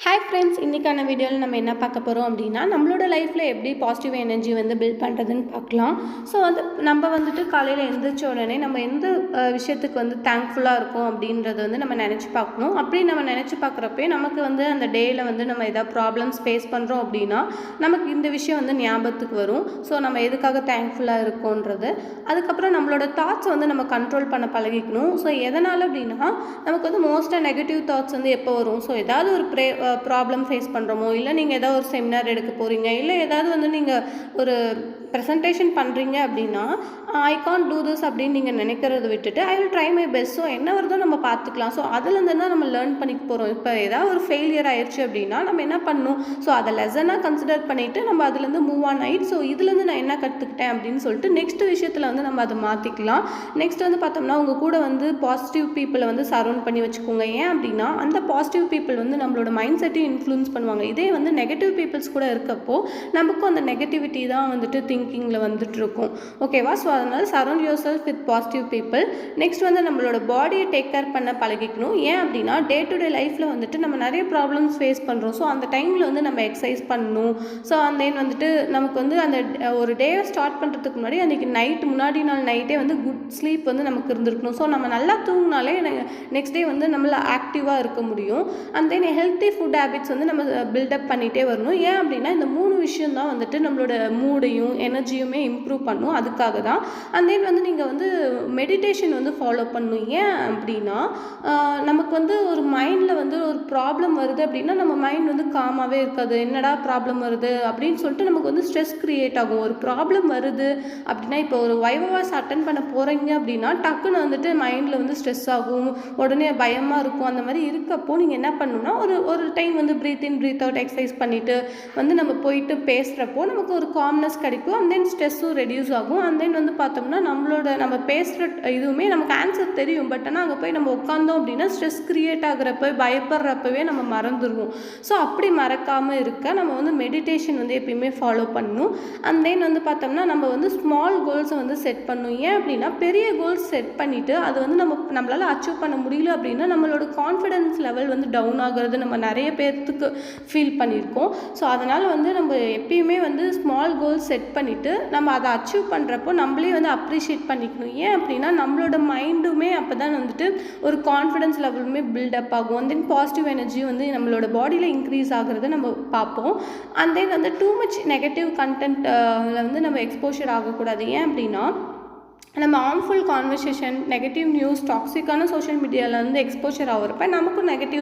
Hi friends, இன்றைக்கான வீடியோவில் நம்ம என்ன பார்க்க போகிறோம் அப்படின்னா, நம்மளோட லைஃப்பில் எப்படி பாசிட்டிவ் எனர்ஜி வந்து பில்ட் பண்ணுறதுன்னு பார்க்கலாம். ஸோ நம்ம வந்துட்டு காலையில் எழுந்திரிச்ச உடனே நம்ம எந்த விஷயத்துக்கு வந்து தேங்க்ஃபுல்லாக இருக்கும் அப்படின்றத வந்து நம்ம நினச்சி பார்க்கணும். அப்படி நம்ம நினச்சி பார்க்குறப்பே நமக்கு வந்து அந்த டேயில் வந்து நம்ம எதாவது ப்ராப்ளம்ஸ் ஃபேஸ் பண்ணுறோம் அப்படின்னா நமக்கு இந்த விஷயம் வந்து ஞாபகத்துக்கு வரும். ஸோ நம்ம எதுக்காக தேங்க்ஃபுல்லாக இருக்கோன்றது. அதுக்கப்புறம் நம்மளோட தாட்ஸை வந்து நம்ம கண்ட்ரோல் பண்ண பழகிக்கணும். ஸோ எதனால் அப்படின்னா, நமக்கு வந்து மோஸ்ட்டாக நெகட்டிவ் தாட்ஸ் வந்து எப்போ வரும்? ஸோ ஏதாவது ஒரு ப்ராப்ளம் ஃபேஸ் பண்ணுறோமோ, இல்லை நீங்கள் ஏதாவது ஒரு செமினார் எடுக்க போகிறீங்க, இல்லை ஏதாவது வந்து நீங்கள் ஒரு ப்ரெசன்டேஷன் பண்ணுறீங்க அப்படின்னா, ஐ கான்ட் டூ திஸ் அப்படின்னு நீங்கள் நினைக்கிறத விட்டுட்டு I will try my best. So என்ன வருதோ நம்ம பார்த்துக்கலாம். ஸோ அதுலேருந்து தான் நம்ம லேர்ன் பண்ணிக்க போகிறோம். இப்போ ஏதாவது ஒரு ஃபெயிலியர் ஆயிடுச்சு அப்படின்னா நம்ம என்ன பண்ணணும்? ஸோ அதை லெசனாக கன்சிடர் பண்ணிவிட்டு நம்ம அதுலேருந்து மூவ் ஆன் ஆகிட்டு, ஸோ இதுலேருந்து நான் என்ன கற்றுக்கிட்டேன் அப்படின்னு சொல்லிட்டு நெக்ஸ்ட் விஷயத்தில் வந்து நம்ம அதை மாற்றிக்கலாம். நெக்ஸ்ட் வந்து பார்த்தோம்னா, உங்கள் கூட வந்து பாசிட்டிவ் பீப்புளை வந்து சரௌண்ட் பண்ணி வச்சுக்கோங்க. ஏன் அப்படின்னா, அந்த பாசிட்டிவ் பீப்புள் வந்து நம்மளோட மைண்ட் செட்டையும் இன்ஃப்ளூயன்ஸ் பண்ணுவாங்க. இதே வந்து நெகட்டிவ் பீப்புள்ஸ் கூட இருக்கப்போ நமக்கும் அந்த நெகட்டிவிட்டி தான் வந்துட்டு திங்கிங்கில் வந்துட்டு இருக்கும். ஓகேவா? ஸோ அதனால் surround your self with positive people. Next வந்து நம்மளோட பாடியை டேக் கேர் பண்ண பழகிக்கணும். ஏன் அப்படின்னா, டே டு டே லைஃப்பில் வந்துட்டு நம்ம நிறைய ப்ராப்ளம்ஸ் ஃபேஸ் பண்ணுறோம். ஸோ அந்த டைமில் வந்து நம்ம எக்ஸசைஸ் பண்ணணும். ஸோ தென் வந்துட்டு நமக்கு வந்து அந்த ஒரு டேவை ஸ்டார்ட் பண்ணுறதுக்கு முன்னாடி அன்றைக்கி முன்னாடி நாள் நைட்டே வந்து குட் ஸ்லீப் வந்து நமக்கு இருந்திருக்கணும். ஸோ நம்ம நல்லா தூங்கினாலே நெக்ஸ்ட் டே வந்து நம்மள ஆக்டிவாக இருக்க முடியும். And then healthy food habits வந்து நம்ம பில்டப் பண்ணிகிட்டே வரணும். ஏன் அப்படின்னா, இந்த 3 விஷயம் தான் வந்துட்டு நம்மளோட மூடையும் எனர்ஜியுமே இம்ப்ரூவ் பண்ணும். அதுக்காக தான். அண்ட் தென் வந்து நீங்கள் வந்து மெடிடேஷன் வந்து ஃபாலோ பண்ணணும். ஏன் அப்படின்னா, நமக்கு வந்து ஒரு மைண்டில் வந்து ஒரு ப்ராப்ளம் வருது அப்படின்னா நம்ம மைண்ட் வந்து காமாகவே இருக்காது. என்னடா ப்ராப்ளம் வருது அப்படின்னு சொல்லிட்டு நமக்கு வந்து ஸ்ட்ரெஸ் க்ரியேட் ஆகும். ஒரு ப்ராப்ளம் வருது அப்படின்னா, இப்போ ஒரு வைவாஸ் அட்டன் பண்ண போகிறீங்க அப்படின்னா டக்குன்னு வந்துட்டு மைண்டில் வந்து ஸ்ட்ரெஸ் ஆகும், உடனே பயமாக இருக்கும். அந்த மாதிரி இருக்கப்போ நீங்கள் என்ன பண்ணணும்னா, ஒரு டைம் வந்து breath in breathe out exercise பண்ணிவிட்டு வந்து நம்ம போயிட்டு பேசுகிறப்போ நமக்கு ஒரு காம்னஸ் கிடைக்கும். அண்ட் தென் ஸ்ட்ரெஸ்ஸும் ரெடியூஸ் ஆகும். அண்ட் தென் வந்து பார்த்தோம்னா, நம்ம பேசுகிற இதுவுமே நமக்கு ஆன்சர் தெரியும். பட் ஆனால் அங்கே போய் நம்ம உட்காந்தோம் அப்படின்னா ஸ்ட்ரெஸ் க்ரியேட் ஆகிறப்ப பயப்படுறப்பவே நம்ம மறந்துடுவோம். ஸோ அப்படி மறக்காமல் இருக்க நம்ம வந்து மெடிடேஷன் வந்து எப்பயுமே ஃபாலோ பண்ணணும். அண்ட் தென் வந்து பார்த்தோம்னா, நம்ம வந்து ஸ்மால் கோல்ஸை வந்து செட் பண்ணணும். ஏன் அப்படின்னா, பெரிய கோல்ஸ் செட் பண்ணிவிட்டு அது வந்து நம்மளால் அச்சீவ் பண்ண முடியல அப்படின்னா நம்மளோட கான்ஃபிடென்ஸ் லெவல் வந்து டவுன் ஆகிறது நம்ம நிறைய பேர்த்துக்கு ஃபீல் பண்ணியிருக்கோம். ஸோ அதனால் வந்து நம்ம எப்பயுமே வந்து ஸ்மால் கோல்ஸ் செட் பண்ணிவிட்டு நம்ம அதை அச்சீவ் பண்ணுறப்போ நம்மளே வந்து அப்ரிஷியேட் பண்ணிக்கணும். ஏன் அப்படின்னா, நம்மளோட மைண்டுமே அப்போ தான் வந்துட்டு ஒரு கான்ஃபிடென்ஸ் லெவலுமே பில்டப் ஆகும். அண்ட் தென் பாசிட்டிவ் எனர்ஜி வந்து நம்மளோட பாடியில் இன்க்ரீஸ் ஆகிறத நம்ம பார்ப்போம். அண்ட் தென் வந்து டூ மச் நெகட்டிவ் கண்டென்ட்டில் வந்து நம்ம எக்ஸ்போஷர் ஆகக்கூடாது. ஏன் அப்படின்னா, நம்ம ஹார்ம்ஃபுல் கான்வர்சேஷன், நெகட்டிவ் நியூஸ், டாக்ஸிக்கான சோஷியல் மீடியாவில் வந்து எக்ஸ்போஷர் ஆகிறப்ப நமக்கும் நெகட்டிவ்